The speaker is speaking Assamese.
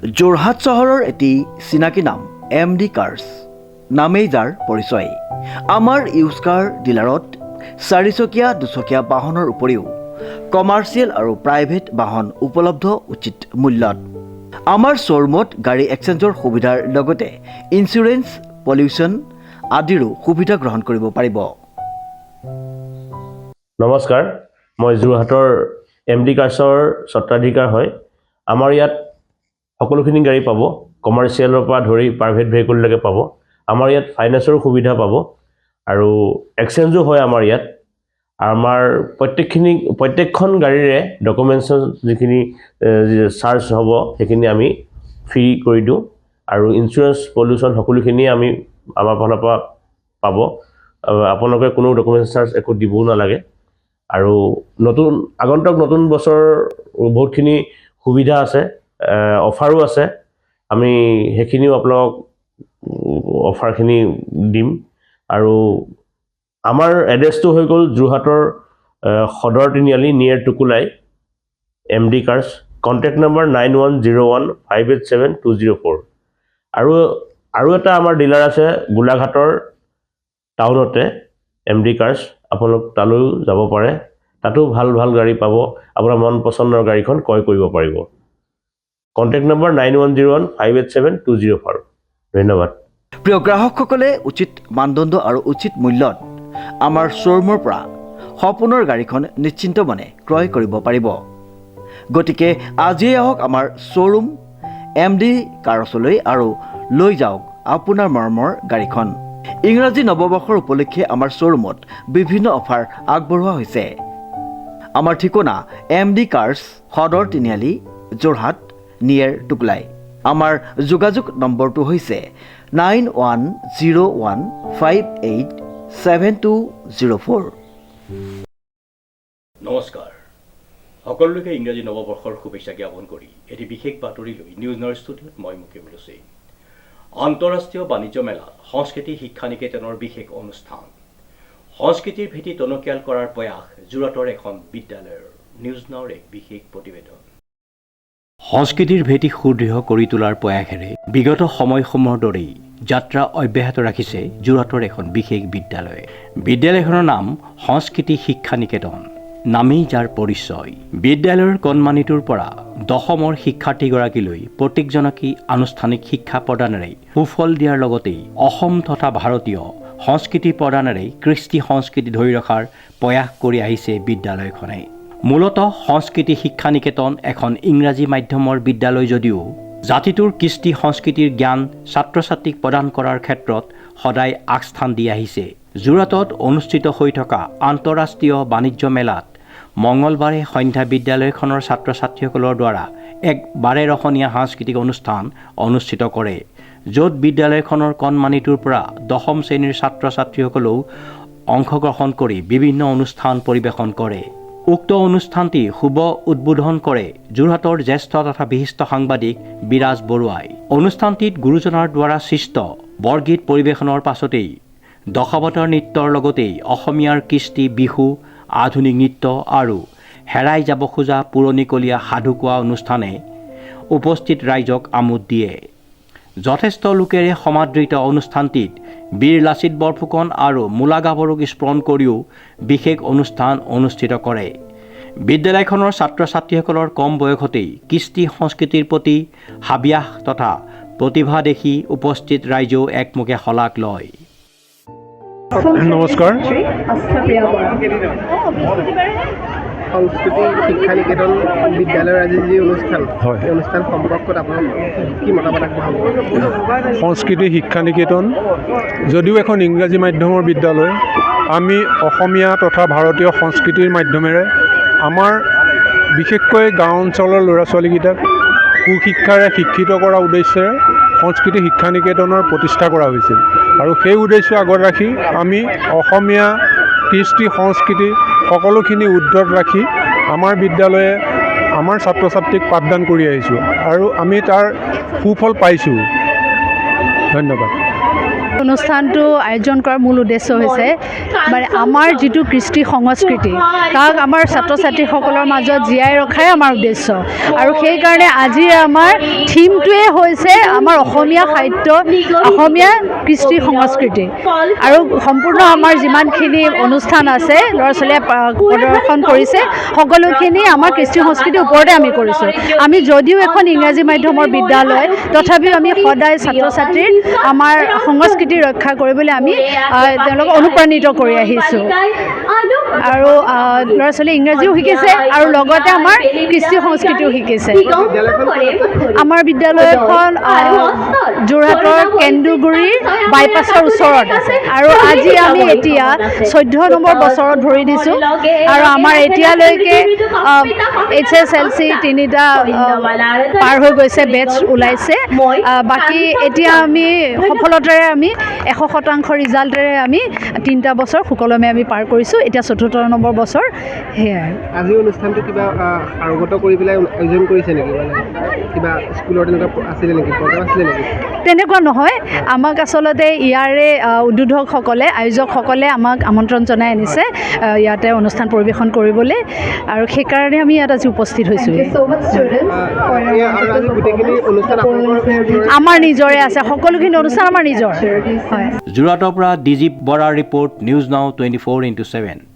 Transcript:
যোৰহাট চহৰৰ এটি চিনাকি নাম MD কাৰ্ছ নামেই যাৰ পৰিচয়। আমাৰ ইউজ কাৰ ডিলাৰত 4চকীয়া 2চকীয়া বাহনৰ উপৰিও কমাৰ্চিয়েল আৰু প্ৰাইভেট বাহন উপলব্ধ উচিত মূল্যত। আমাৰ শ্ব'ৰুমত গাড়ী এক্সচেঞ্জৰ সুবিধাৰ লগতে ইঞ্চুৰেঞ্চ, পলিউশ্যন আদিৰো সুবিধা গ্ৰহণ কৰিব পাৰিব। নমস্কাৰ, মই যোৰহাটৰ MD কাৰ্ছৰ স্বত্বাধিকাৰ হয়। আমাৰ ইয়াত সকলোখিনি গাড়ী পাব, কমাৰ্চিয়েলৰ পৰা ধৰি প্ৰাইভেট ভেহিকললৈকে পাব। আমাৰ ইয়াত ফাইনেন্সৰো সুবিধা পাব আৰু এক্সচেঞ্জো হয় আমাৰ ইয়াত। আমাৰ প্ৰত্যেকখন গাড়ীৰে ডকুমেণ্টছৰ যিখিনি চাৰ্জ হ'ব সেইখিনি আমি ফ্ৰী কৰি দিওঁ আৰু ইঞ্চুৰেঞ্চ, পলিউশ্যন সকলোখিনি আমি আমাৰ ফালৰ পৰা পাব। আপোনালোকে কোনো ডকুমেণ্টছ চাৰ্জ একো দিবও নালাগে। আৰু আগন্তুক নতুন বছৰ বহুতখিনি সুবিধা আছে, অফাৰো আছে। আমি সেইখিনিও আপোনালোকক অফাৰখিনি দিম। আৰু আমাৰ এড্ৰেছটো হৈ গ'ল যোৰহাটৰ সদৰ তিনিআলি নিয়েৰ টুকুলাই, MD কাৰ্ছ। Contact number 9101587204। আৰু এটা আমাৰ ডিলাৰ আছে গোলাঘাটৰ টাউনতে, MD কাৰ্ছ। আপোনালোক তালৈও যাব পাৰে, তাতো ভাল গাড়ী পাব। আপোনাৰ মন পচন্দৰ গাড়ীখন ক্ৰয় কৰিব পাৰিব। Contact number 9101587204। ধন্যবাদ। প্ৰিয় গ্ৰাহকসকলে উচিত মানদণ্ড আৰু উচিত মূল্যত আমাৰ শ্ব'ৰুমৰ পৰা সপোনৰ গাড়ীখন নিশ্চিন্ত মনে ক্ৰয় কৰিব পাৰিব। গতিকে আজিয়ে আহক আমাৰ শ্ব'ৰুম MD কাৰ্ছলৈ আৰু লৈ যাওক আপোনাৰ মৰমৰ গাড়ীখন। ইংৰাজী নৱবৰ্ষৰ উপলক্ষে আমাৰ শ্ব'ৰুমত বিভিন্ন অফাৰ আগবঢ়োৱা হৈছে। আমাৰ ঠিকনা MD কাৰ্ছ, সদৰ তিনিআলি, যোৰহাট নিয়েৰ টুকুলাই। আমাৰ যোগাযোগ নম্বৰটো হৈছে 9101587204। নমস্কাৰ, সকলোকে ইংৰাজী নৱবৰ্ষৰ শুভেচ্ছা জ্ঞাপন কৰি এটি বিশেষ বাতৰি লৈ নিউজ নাওৰ ষ্টুডিঅ'ত মই মুকিবুল হুছেইন। আন্তঃৰাষ্ট্ৰীয় বাণিজ্য মেলা সংস্কৃতি শিক্ষা নিকেতনৰ বিশেষ অনুষ্ঠান। সংস্কৃতিৰ ভেটি টনকিয়াল কৰাৰ প্ৰয়াস যোৰহাটৰ এখন বিদ্যালয়ৰ। নিউজ নাওৰ এক বিশেষ প্ৰতিবেদন। সংস্কৃতিৰ ভেটি সুদৃঢ় কৰি তোলাৰ প্ৰয়াসেৰে বিগত সময়সমূহৰ দৰেই যাত্ৰা অব্যাহত ৰাখিছে যোৰহাটৰ এখন বিশেষ বিদ্যালয়। বিদ্যালয়খনৰ নাম সংস্কৃতি শিক্ষা নিকেতন, নামেই যাৰ পৰিচয়। বিদ্যালয়ৰ কণমানিটোৰ পৰা দশমৰ শিক্ষাৰ্থীগৰাকীলৈ প্ৰত্যেকজনকেই আনুষ্ঠানিক শিক্ষা প্ৰদানেৰে সুফল দিয়াৰ লগতেই অসম তথা ভাৰতীয় সংস্কৃতি প্ৰদানেৰে কৃষ্টি সংস্কৃতি ধৰি ৰখাৰ প্ৰয়াস কৰি আহিছে বিদ্যালয়খনে। মূলতঃ সংস্কৃতি শিক্ষা নিকেতন এখন ইংৰাজী মাধ্যমৰ বিদ্যালয় যদিও জাতিটোৰ কৃষ্টি সংস্কৃতিৰ জ্ঞান ছাত্ৰ ছাত্ৰীক প্ৰদান কৰাৰ ক্ষেত্ৰত সদায় আগস্থান দি আহিছে। যোৰহাটত অনুষ্ঠিত হৈ থকা আন্তঃৰাষ্ট্ৰীয় বাণিজ্য মেলাত মঙলবাৰে সন্ধ্যা বিদ্যালয়খনৰ ছাত্ৰ ছাত্ৰীসকলৰ দ্বাৰা এক বাৰেৰহণীয়া সাংস্কৃতিক অনুষ্ঠান অনুষ্ঠিত কৰে, য'ত বিদ্যালয়খনৰ কণমানিটোৰ পৰা দশম শ্ৰেণীৰ ছাত্ৰ ছাত্ৰীসকলেও অংশগ্ৰহণ কৰি বিভিন্ন অনুষ্ঠান পৰিৱেশন কৰে। উক্ত অনুষ্ঠানটি শুভ উদ্বোধন কৰে যোৰহাটৰ জ্যেষ্ঠ তথা বিশিষ্ট সাংবাদিক বিৰাজ বৰুৱাই। অনুষ্ঠানটিত গুৰুজনাৰ দ্বাৰা সৃষ্ট বৰগীত পৰিৱেশনৰ পাছতেই দশাৱতাৰ নৃত্যৰ লগতেই অসমীয়াৰ কৃষ্টি, বিহু, আধুনিক নৃত্য আৰু হেৰাই যাব খোজা পুৰণিকলীয়া সাধু কোৱা অনুষ্ঠানে উপস্থিত ৰাইজক আমোদ দিয়ে। যথেষ্ট লোকেৰে সমাদৃত অনুষ্ঠানটিত বীৰ লাচিত বৰফুকন আৰু মূলা গাভৰুক স্মৰণ কৰিও বিশেষ অনুষ্ঠান অনুষ্ঠিত কৰে। বিদ্যালয়খনৰ ছাত্ৰ ছাত্ৰীসকলৰ কম বয়সতেই কৃষ্টি সংস্কৃতিৰ প্ৰতি হাবিয়াস তথা প্ৰতিভা দেখি উপস্থিত ৰাইজেও একমুখে শলাগ লয়। নমস্কাৰ, সংস্কৃতি শিক্ষা নিকেতন বিদ্যালয়ৰ আজি যি অনুষ্ঠান, এই অনুষ্ঠান সম্পৰ্কত আপোনাৰ কি মতামত আগবঢ়াব? সংস্কৃতি শিক্ষা নিকেতন যদিও এখন ইংৰাজী মাধ্যমৰ বিদ্যালয়, আমি অসমীয়া তথা ভাৰতীয় সংস্কৃতিৰ মাধ্যমেৰে আমাৰ বিশেষকৈ গাঁও অঞ্চলৰ ল'ৰা ছোৱালীকেইটাক সুশিক্ষাৰে শিক্ষিত কৰাৰ উদ্দেশ্যেৰে সংস্কৃতি শিক্ষা নিকেতনৰ প্ৰতিষ্ঠা কৰা হৈছিল। আৰু সেই উদ্দেশ্য আগত ৰাখি আমি অসমীয়া কৃষ্টি সংস্কৃতি সকলোখিনি উদ্ধত ৰাখি আমাৰ বিদ্যালয়ে আমাৰ ছাত্ৰ ছাত্ৰীক পাঠদান কৰি আহিছোঁ আৰু আমি তাৰ সুফল পাইছোঁ। ধন্যবাদ। অনুষ্ঠানটো আয়োজন কৰাৰ মূল উদ্দেশ্য হৈছে মানে আমাৰ যিটো কৃষ্টি সংস্কৃতি তাক আমাৰ ছাত্ৰ ছাত্ৰীসকলৰ মাজত জীয়াই ৰখাই আমাৰ উদ্দেশ্য আৰু সেইকাৰণে আজি আমাৰ থিমটোৱে হৈছে আমাৰ অসমীয়া সাহিত্য অসমীয়া কৃষ্টি সংস্কৃতি আৰু সম্পূৰ্ণ আমাৰ যিমানখিনি অনুষ্ঠান আছে ল'ৰা ছোৱালীয়ে প্ৰদৰ্শন কৰিছে সকলোখিনি আমাৰ কৃষ্টি সংস্কৃতিৰ ওপৰতে আমি কৰিছোঁ আমি যদিও এখন ইংৰাজী মাধ্যমৰ বিদ্যালয় তথাপিও আমি সদায় ছাত্ৰ ছাত্ৰীৰ আমাৰ সংস্কৃতি ৰক্ষা কৰিবলৈ আমি তেওঁলোকক অনুপ্ৰাণিত কৰি আহিছোঁ আৰু ল'ৰা ছোৱালী ইংৰাজীও শিকিছে আৰু লগতে আমাৰ কৃষ্টি সংস্কৃতিও শিকিছে আমাৰ বিদ্যালয়খন যোৰহাটৰ কেন্দুগুৰিৰ বাইপাছৰ ওচৰত আছে আৰু আজি আমি এতিয়া 14 নম্বৰ বছৰত ভৰি দিছোঁ আৰু আমাৰ এতিয়ালৈকে HSLC 3টা পাৰ হৈ গৈছে বেটছ ওলাইছে বাকী এতিয়া আমি সফলতাৰে আমি 100% ৰিজাল্টেৰে আমি 3টা বছৰ সুকলমে আমি পাৰ কৰিছোঁ এতিয়া 14 নম্বৰ বছৰ সেয়াই আজি অনুষ্ঠানটো কিবা আৰোগত কৰি পেলাই আয়োজন কৰিছে নেকি মানে কিবা স্কুলৰ তেনেকুৱা আছিলে নেকি প্ৰগ্ৰাম আছিলে নেকি তেনেকুৱা নহয় আমাক আচলতে ইয়াৰে উদ্বোধকসকলে আয়োজকসকলে আমাক আমন্ত্ৰণ জনাই আনিছে ইয়াতে অনুষ্ঠান পৰিৱেশন কৰিবলৈ আৰু সেইকাৰণে আমি ইয়াত আজি উপস্থিত হৈছোঁ আমাৰ নিজৰে আছে সকলোখিনি অনুষ্ঠান আমাৰ নিজৰ হয় যোৰহাটৰ পৰা ডিজিপ বৰাৰ ৰিপৰ্ট নিউজ নাও 24/7